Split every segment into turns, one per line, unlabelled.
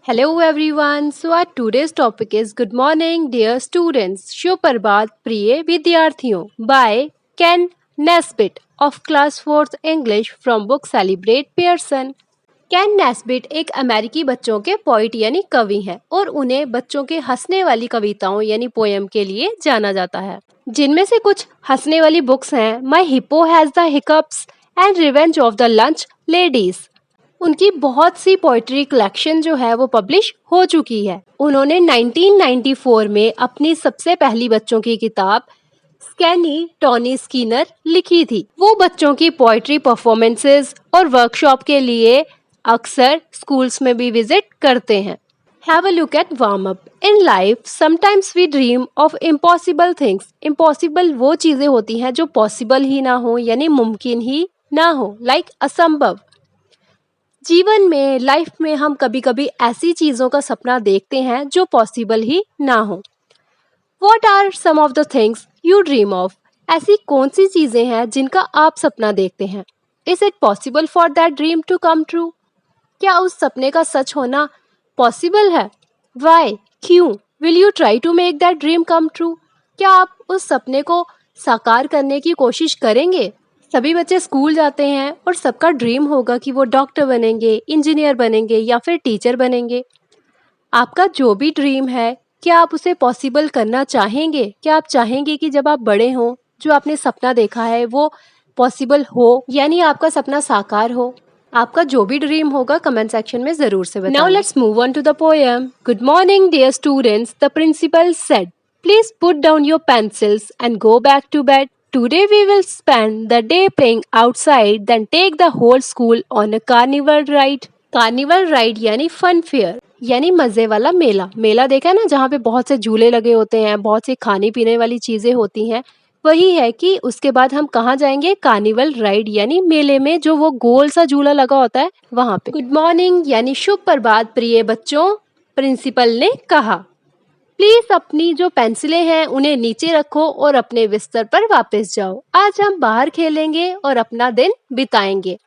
Hello everyone. So our today's topic is Good morning dear students. शुभ प्रिय विद्यार्थियों by Ken Nesbitt of class 4th English from book Celebrate Pearson. Can Nesbitt एक अमेरिकी बच्चों के poet यानी कवि हैं और उन्हें बच्चों के हंसने वाली कविताओं यानी पोएम के लिए जाना जाता है, जिनमें से कुछ हंसने वाली बुक्स हैं my hippo has the hiccups and revenge of the lunch ladies. उनकी बहुत सी पोइट्री कलेक्शन जो है वो पब्लिश हो चुकी है। उन्होंने 1994 में अपनी सबसे पहली बच्चों की किताब स्कैनी टॉनी स्कीनर लिखी थी। वो बच्चों की पोइट्री परफॉर्मेंसेस और वर्कशॉप के लिए अक्सर स्कूल्स में भी विजिट करते हैं। Have a look at warm up. In life, sometimes we dream of impossible things. Impossible वो चीजें होती हैं जो पॉसिबल ही ना हो यानी मुमकिन ही ना हो, like असंभव। जीवन में लाइफ में हम कभी कभी ऐसी चीज़ों का सपना देखते हैं जो पॉसिबल ही ना हो। What are some of the things you dream of? ऐसी कौन सी चीज़ें हैं जिनका आप सपना देखते हैं? Is it possible for that dream to come true? क्या उस सपने का सच होना पॉसिबल है? Why? क्यों? Will you try to make that dream come true? क्या आप उस सपने को साकार करने की कोशिश करेंगे? सभी बच्चे स्कूल जाते हैं और सबका ड्रीम होगा कि वो डॉक्टर बनेंगे, इंजीनियर बनेंगे या फिर टीचर बनेंगे। आपका जो भी ड्रीम है, क्या आप उसे पॉसिबल करना चाहेंगे? क्या आप चाहेंगे कि जब आप बड़े हों, जो आपने सपना देखा है वो पॉसिबल हो, यानी आपका सपना साकार हो? आपका जो भी ड्रीम होगा कमेंट सेक्शन में जरूर से बताना। Now let's move on to the poem. Good morning dear students, the principal said, please put down your pencils and go back to bed. Today we will spend the day playing outside, then take the whole school on a carnival ride. Carnival ride यानी fun fair यानी मजे वाला मेला। मेला देखा है ना, जहाँ पे बहुत से झूले लगे होते हैं, बहुत सी खाने पीने वाली चीजें होती हैं। वही है कि उसके बाद हम कहाँ जाएंगे? कार्निवल राइड यानी मेले में जो वो गोल सा झूला लगा होता है वहाँ पे। गुड मॉर्निंग यानी शुभ प्रभात प्रिय बच्चों, प्रिंसिपल ने कहा। प्लीज अपनी जो पेंसिलें हैं उन्हें नीचे रखो और अपने बिस्तर पर वापस जाओ। आज हम बाहर खेलेंगे और अपना दिन बिताएंगे।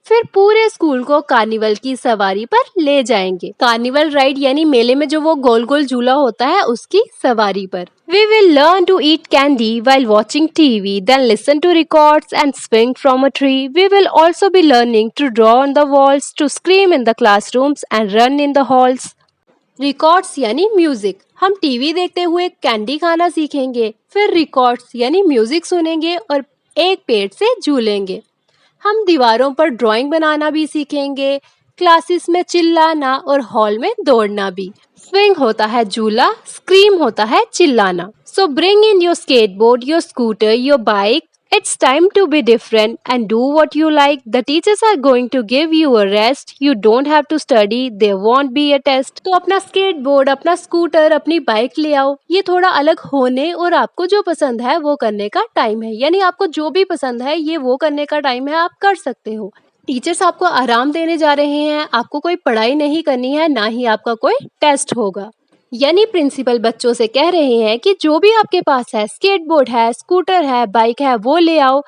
फिर पूरे स्कूल को कार्निवल की सवारी पर ले जाएंगे। कार्निवल राइड यानी मेले में जो वो गोल गोल झूला होता है उसकी सवारी पर। We will learn to eat candy while watching TV, then listen to records and swing from a tree. We will also be learning to draw on the walls, to scream in the classrooms and run in the halls. Records यानी music, हम TV देखते हुए candy खाना सीखेंगे। फिर records यानी music सुनेंगे और एक पेड़ से झूलेंगे। हम दीवारों पर ड्राइंग बनाना भी सीखेंगे, क्लासेस में चिल्लाना और हॉल में दौड़ना भी। स्विंग होता है झूला, स्क्रीम होता है चिल्लाना। सो bring in your skateboard, your scooter, your bike. It's time to be different and do what you like. The teachers are going to give you a rest. You don't have to study. There won't be a test. तो अपना skateboard, अपना scooter, अपनी bike ले आओ। ये थोड़ा अलग होने और आपको जो पसंद है वो करने का टाइम है। यानी आपको जो भी पसंद है ये वो करने का टाइम है, आप कर सकते हो। टीचर्स आपको आराम देने जा रहे हैं, आपको कोई पढ़ाई नहीं करनी है, ना ही आपका कोई टेस्ट होगा। यानी प्रिंसिपल बच्चों से कह रहे हैं कि जो भी आपके पास है, स्केटबोर्ड है, स्कूटर है, बाइक है, वो ले आओ।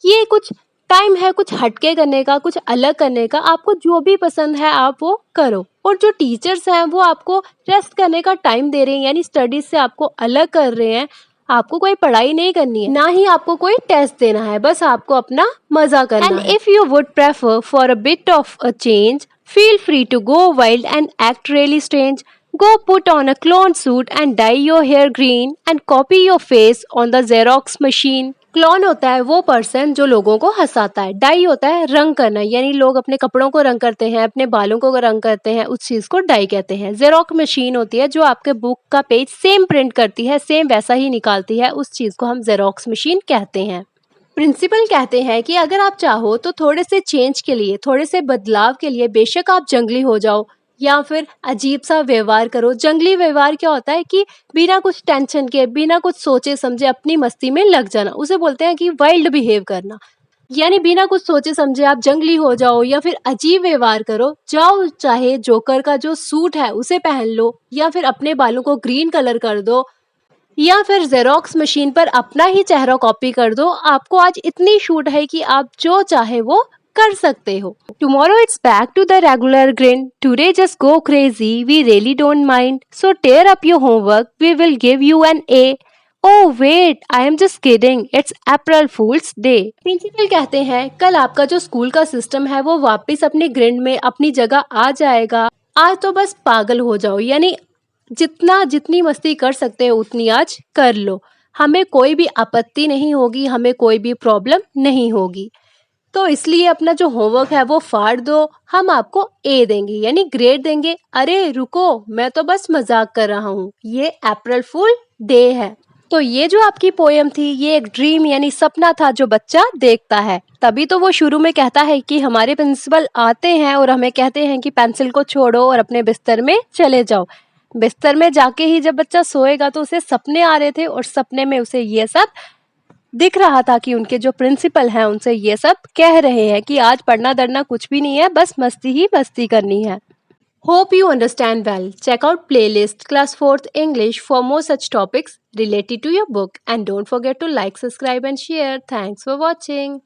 ये कुछ टाइम है कुछ हटके करने का, कुछ अलग करने का। आपको जो भी पसंद है आप वो करो। और जो टीचर्स हैं वो आपको रेस्ट करने का टाइम दे रहे हैं, यानी स्टडीज से आपको अलग कर रहे हैं। आपको कोई पढ़ाई नहीं करनी है, ना ही आपको कोई टेस्ट देना है, बस आपको अपना मजा करना है। And if you would prefer for a bit of a change, feel free to go wild and act really strange. Go put on a clone suit and dye your hair green and copy your face on the Xerox machine. Clone होता है वो person जो लोगों को हंसाता है। Die होता है रंग करना, यानी लोग अपने कपड़ों को रंग करते हैं, अपने बालों को रंग करते हैं, उस चीज को डाई कहते हैं। जेरोक्स मशीन होती है जो आपके बुक का पेज सेम प्रिंट करती है, सेम वैसा ही निकालती है, उस चीज को हम जेरोक्स मशीन कहते हैं। प्रिंसिपल कहते हैं कि अगर आप चाहो तो थोड़े से चेंज के लिए, थोड़े से बदलाव के लिए बेशक आप जंगली हो जाओ या फिर अजीब सा व्यवहार करो। जंगली व्यवहार क्या होता है कि बिना कुछ टेंशन के, बिना कुछ सोचे समझे अपनी मस्ती में लग जाना, उसे बोलते हैं कि वाइल्ड बिहेव करना। यानी बिना कुछ सोचे समझे आप जंगली हो जाओ या फिर अजीब व्यवहार करो। जाओ, चाहे जोकर का जो सूट है उसे पहन लो, या फिर अपने बालों को ग्रीन कलर कर दो, या फिर जेरोक्स मशीन पर अपना ही चेहरा कॉपी कर दो। आपको आज इतनी छूट है कि आप जो चाहे वो कर सकते हो। Tomorrow it's back to the regular grid, today just go crazy, we really don't mind, so tear up your homework, we will give you an A. Oh wait, I am just kidding, it's April fools day. Principal कहते हैं कल आपका जो school का system है वो वापस अपने ग्रिड में अपनी जगह आ जाएगा, आज तो बस पागल हो जाओ, यानी जितनी मस्ती कर सकते हो उतनी आज कर लो, हमें कोई भी आपत्ति नहीं होगी, हमें कोई भी प्रॉब्लम नहीं होगी, तो इसलिए अपना जो होमवर्क है वो फाड़ दो, हम आपको ए देंगे यानी ग्रेड देंगे। अरे रुको, मैं तो बस मजाक कर रहा हूँ, ये अप्रैल फूल डे है। तो ये जो आपकी पोयम थी ये एक ड्रीम यानी सपना था जो बच्चा देखता है, तभी तो वो शुरू में कहता है कि हमारे प्रिंसिपल आते हैं और हमें कहते हैं कि पेंसिल को छोड़ो और अपने बिस्तर में चले जाओ। बिस्तर में जाके ही जब बच्चा सोएगा तो उसे सपने आ रहे थे और सपने में उसे ये सब दिख रहा था कि उनके जो प्रिंसिपल हैं उनसे ये सब कह रहे हैं कि आज पढ़ना धरना कुछ भी नहीं है, बस मस्ती ही मस्ती करनी है। Hope you understand well. Check out playlist Class 4th English for more such topics related to your book, and don't forget to like, subscribe and share. Thanks for watching.